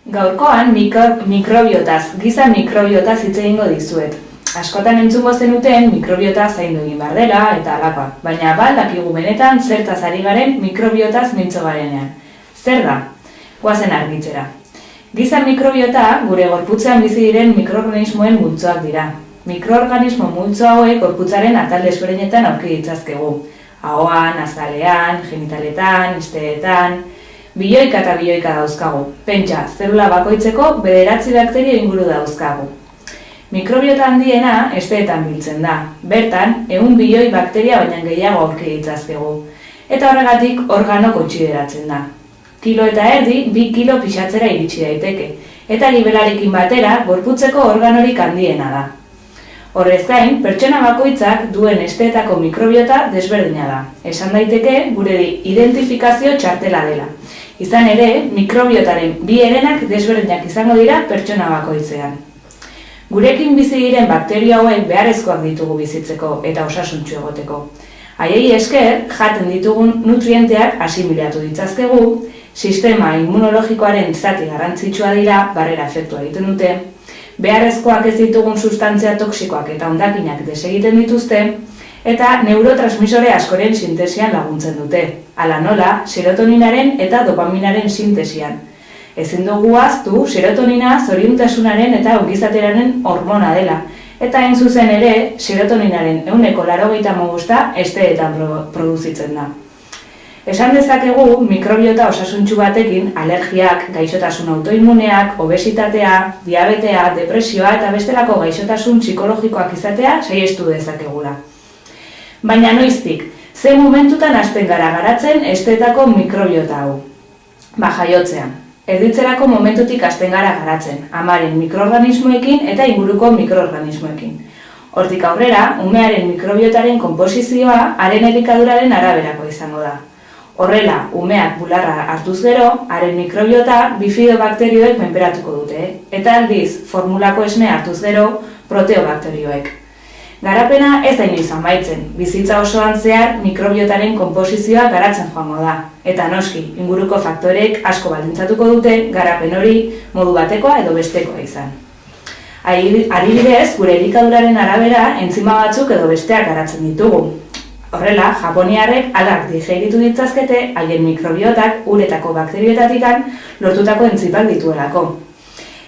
Gaurkoan mikrobiotaz, giza mikrobiotaz hitz egingo dizuet. Askotan entzungo zenuten mikrobiota zaindu egin behar dela eta halakoa, baina dakigu benetan zertaz ari garen mikrobiotaz mintzo garenean. Zer da? Goazen argitzera. Giza mikrobiota gure gorputzean bizi diren mikroorganismoen multzoak dira. Mikroorganismo multzo hauek gorputzaren atal desberdinetan aurki ditzazkegu. Ahoan, azalean, genitaletan, isteetan, bilioika eta bilioika dauzkagu. Pentsa, zelula bakoitzeko 9 bakterio inguru dauzkagu. Mikrobiota handiena esteetan biltzen da. Bertan, 100 bilioi bakteria baina gehiago aurki ditzazkegu. Eta horregatik organo kontsideratzen da. Kilo eta erdi, 2 kilo pixatzera iritsi daiteke. Eta gibelarekin batera, gorputzeko organorik handiena da. Horrez gain, pertsona bakoitzak duen esteetako mikrobiota desberdina da. Esan daiteke, gure identifikazio txartela dela. Izan ere, mikrobiotaren bi herenak desberdinak izango dira pertsona bakoitzean. Gurekin bizi diren bakterio hauek beharrezkoak ditugu bizitzeko eta osasuntsu egoteko. Haiei esker, jaten ditugun nutrienteak asimilatu ditzazkegu, sistema immunologikoaren zati garrantzitsua dira, barrera efektua egiten dute, beharrezkoak ez ditugun sustantzia toksikoak eta hondakinak desegiten dituzte, eta neurotransmisore askoren sintesian laguntzen dute, hala nola, serotoninaren eta dopaminaren sintesian. Ezin dugu ahaztu, serotonina zoriontasunaren eta ongizateraren hormona dela, eta hain zuzen ere, serotoninaren 85% esteetan produzitzen da. Esan dezakegu, mikrobiota osasuntsu batekin alergiak, gaixotasun autoimmuneak, obesitatea, diabetea, depresioa eta bestelako gaixotasun psikologikoak izatea saihestu dezakegula. Baina noiztik, ze momentutan hasten gara garatzen esteetako mikrobiota hau? Jaiotzean. Erditzerako momentutik hasten gara garatzen, amaren mikroorganismoekin eta inguruko mikroorganismoekin. Hortik aurrera, umearen mikrobiotaren konposizioa haren elikaduraren araberako izango da. Horrela, umeak bularra hartuz gero, haren mikrobiota bifidobakterioek menperatuko dute, eta aldiz, formulako esne hartuz gero, proteobakterioek. Garapena ez da inoiz amaitzen, bizitza osoan zehar mikrobiotaren konposizioa garatzen joango da. Eta noski, inguruko faktorek asko baldintzatuko dute garapen hori modu batekoa edo bestekoa izan. Adibidez, gure elikaduraren arabera entzima batzuk edo besteak garatzen ditugu. Horrela, japoniarrek alak digeritu ditzazkete haien mikrobiotak uretako bakterioetatikan lortutako entzimak dituelako.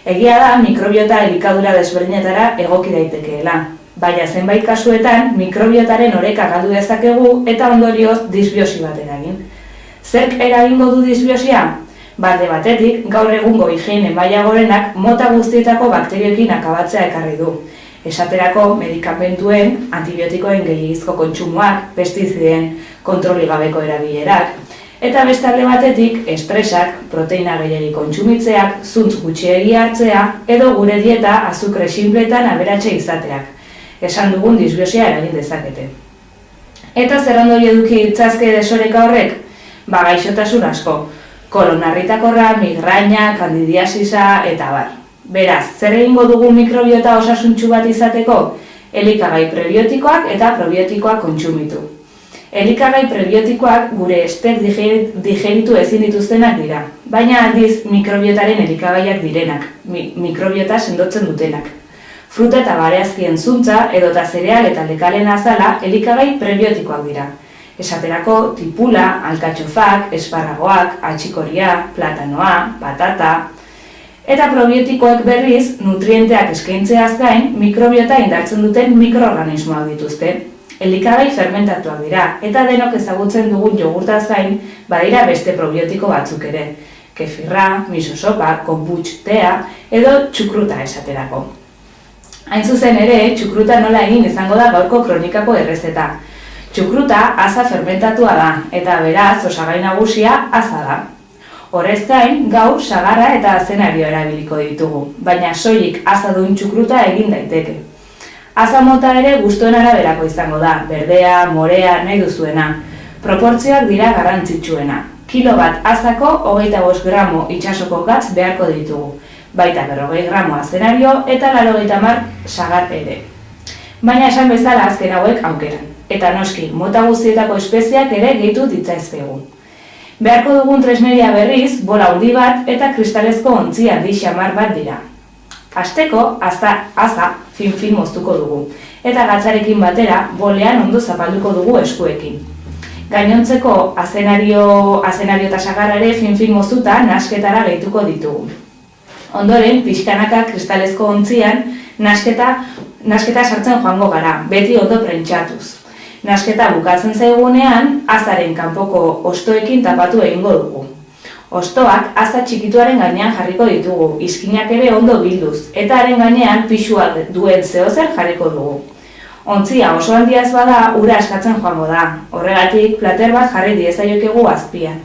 Egia da, mikrobiota elikadura desberdinetara egoki daitekeela. Baina zenbait kasuetan, mikrobiotaren oreka galdu dezakegu eta ondorioz disbiosi bat eragin. Zerk eragingo du disbiosia? Alde batetik, gaur egungo higiene maila gorenak mota guztietako bakterioekin akabatzea ekarri du. Esaterako medikamentuen, antibiotikoen gehiagizko kontsumoak, pestiziden kontroli gabeko erabilerak, eta beste alde batetik, estresak, proteina gehiegi kontsumitzeak, zuntz gutxiegi hartzea, edo gure dieta azukre sinpletan aberatsa izateak. Esan dugun disbiosia eragin dezakete. Eta zer ondorio eduki ditzazke desoreka horrek? Gaixotasun asko. Kolonarritakorra, migraina, kandidiasisa eta abar. Beraz, zer egingo dugu mikrobiota osasuntsu bat izateko? Elikagai prebiotikoak eta probiotikoak kontsumitu. Elikagai prebiotikoak gure estek digeritu ezin dituztenak dira, baina aldiz mikrobiotaren elikagaiak direnak, mikrobiota sendotzen dutenak. Fruta eta bareazkien zuntza edota zereal eta lekalen azala elikagai prebiotikoak dira. Esaterako tipula, alkatxofak, esparragoak, atxikoria, platanoa, patata. Eta probiotikoek berriz, nutrienteak eskaintzeaz gain, mikrobiota indartzen duten mikroorganismoak dituzte. Elikagai fermentatuak dira, eta denok ezagutzen dugun jogurtaz gain, badira beste probiotiko batzuk ere. Kefirra, misosopa, konputx, tea, edo txukruta esaterako. Hain zuzen ere, txukruta nola egin izango da gaurko kronikako errezeta. Txukruta aza fermentatua da, eta beraz osagai nagusia aza da. Horrez gain, gaur sagarra eta azenario erabiliko ditugu, baina soilik aza duen txukruta egin daiteke. Aza mota ere gustuen araberako izango da, berdea, morea, nahi duzuena. Proportzioak dira garrantzitsuena. Kilo bat azako 25 gramo itsasoko gatz beharko ditugu. Baita 40 gramo azenario eta 80 sagar ere. Baina esan bezala azken hauek aukeran. Eta noski, mota guztietako espeziak ere gehitu ditzaizkegu. Beharko dugun tresneria berriz, bola handi bat eta kristalezko ontzi handi xamar bat dira. Hasteko, aza fin moztuko dugu, eta gatzarekin batera bolean ondo zapalduko dugu eskuekin. Gainontzeko azenario eta sagarra ere fin moztuta nasketara gehituko ditugu. Ondoren, pixkanaka kristalezko ontzian nasketa sartzen joango gara, beti ondo prentxatuz. Nasketa bukatzen zaigunean, azaren kanpoko ostoekin tapatu egingo dugu. Ostoak aza txikituaren gainean jarriko ditugu, izkinak ere ondo bilduz, eta haren gainean pixua duen zehozer jarriko dugu. Ontzia oso handiaz bada, ura askatzen joango da, horregatik plater bat jarri diezaiokegu azpian.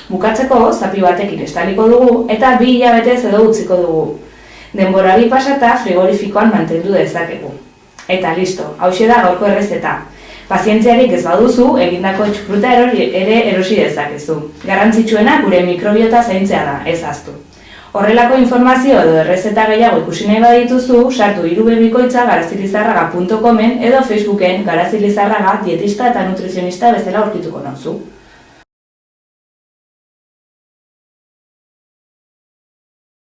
Bukatzeko, zapi batekin estaliko dugu eta 2 hilabetez edo utziko dugu. Denborari pasata frigorifikoan mantendu dezakegu. Eta listo, hauxe da gaurko errezeta. Pazientziarik ez baduzu, egindako txupruta ere erosi dezakezu. Garrantzitsuena gure mikrobiota zaintzea da, ez ahaztu. Horrelako informazio edo errezeta gehiago ikusi nahi badituzu, sartu irubebikoitza garazilizarraga.comen edo Facebooken garazilizarraga dietista eta nutrizionista bezala aurkituko nauzu.